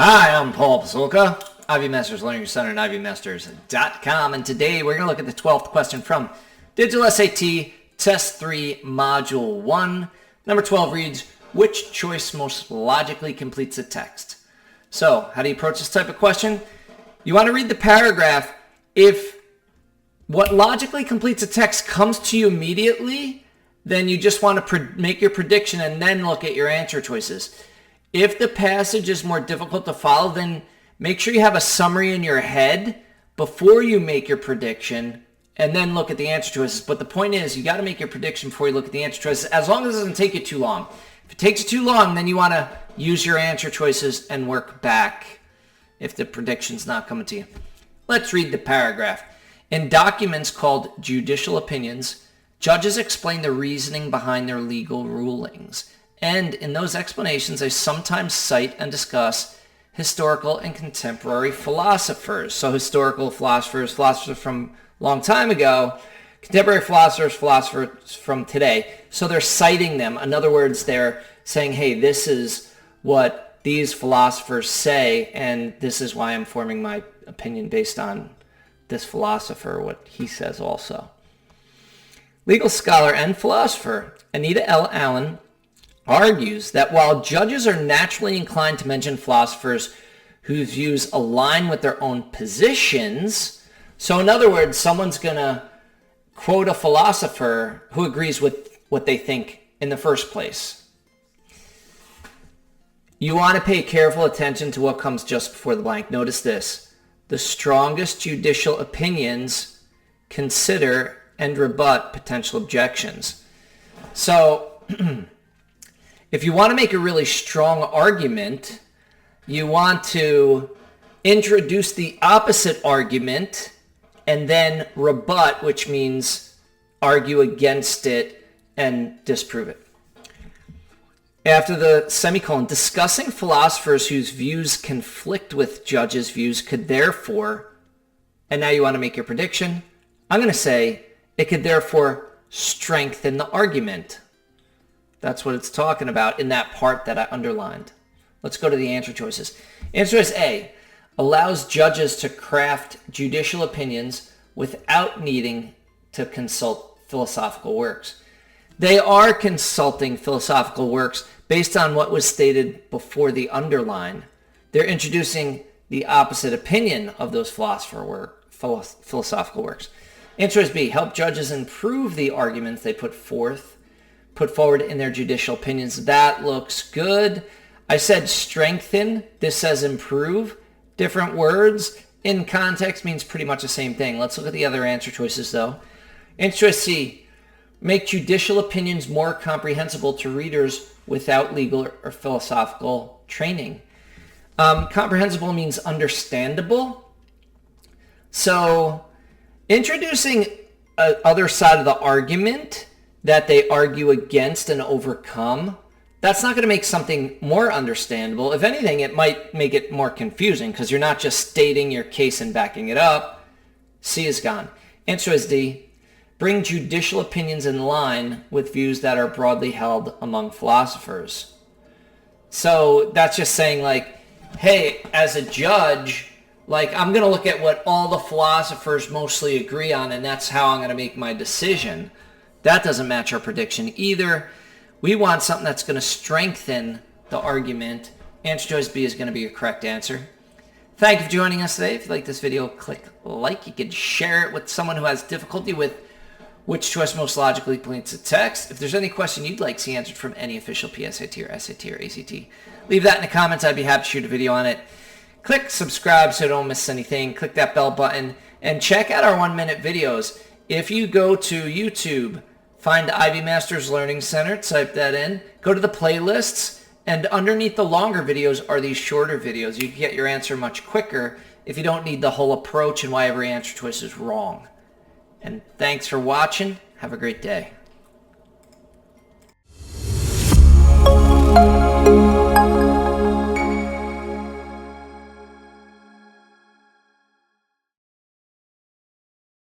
Hi, I'm Paul Pasulka, Ivy Masters Learning Center at ivymasters.com, and today we're going to look at the 12th question from Digital SAT Test 3, Module 1. Number 12 reads, which choice most logically completes a text? So, how do you approach this type of question? You want to read the paragraph. If what logically completes a text comes to you immediately, then you just want to make your prediction and then look at your answer choices. If the passage is more difficult to follow, then make sure you have a summary in your head before you make your prediction and then look at the answer choices. But the point is, you got to make your prediction before you look at the answer choices, as long as it doesn't take you too long. If it takes you too long, then you want to use your answer choices and work back if the prediction's not coming to you. Let's read the paragraph. In documents called judicial opinions, judges explain the reasoning behind their legal rulings. And in those explanations, they sometimes cite and discuss historical and contemporary philosophers. So historical philosophers from a long time ago, contemporary philosophers from today. So they're citing them. In other words, they're saying, hey, this is what these philosophers say, and this is why I'm forming my opinion based on this philosopher, what he says also. Legal scholar and philosopher Anita L argues that while judges are naturally inclined to mention philosophers whose views align with their own positions, so in other words, someone's going to quote a philosopher who agrees with what they think in the first place. You want to pay careful attention to what comes just before the blank. Notice this. The strongest judicial opinions consider and rebut potential objections. So, if you want to make a really strong argument, you want to introduce the opposite argument and then rebut, which means argue against it and disprove it. After the semicolon, discussing philosophers whose views conflict with judges' views could therefore, and now you want to make your prediction, I'm going to say it could therefore strengthen the argument. That's what it's talking about in that part that I underlined. Let's go to the answer choices. Answer choice A allows judges to craft judicial opinions without needing to consult philosophical works. They are consulting philosophical works based on what was stated before the underline. They're introducing the opposite opinion of those philosophical works. Answer choice B, help judges improve the arguments they put forward in their judicial opinions. That looks good. I said strengthen. This says improve. Different words in context means pretty much the same thing. Let's look at the other answer choices though. Answer choice C, make judicial opinions more comprehensible to readers without legal or philosophical training. Comprehensible means understandable. So introducing other side of the argument that they argue against and overcome, that's not going to make something more understandable. If anything, it might make it more confusing because you're not just stating your case and backing it up. C is gone. Answer is D. Bring judicial opinions in line with views that are broadly held among philosophers. So that's just saying like, hey, as a judge, like I'm going to look at what all the philosophers mostly agree on, and that's how I'm going to make my decision. That doesn't match our prediction either. We want something that's going to strengthen the argument. Answer choice B is going to be your correct answer. Thank you for joining us today. If you like this video, click like. You can share it with someone who has difficulty with which choice most logically completes a text. If there's any question you'd like to see answered from any official PSAT or SAT or ACT, leave that in the comments. I'd be happy to shoot a video on it. Click subscribe so you don't miss anything. Click that bell button and check out our 1-minute videos. If you go to YouTube, find Ivy Masters Learning Center, type that in, go to the playlists, and underneath the longer videos are these shorter videos. You can get your answer much quicker if you don't need the whole approach and why every answer choice is wrong. And thanks for watching. Have a great day.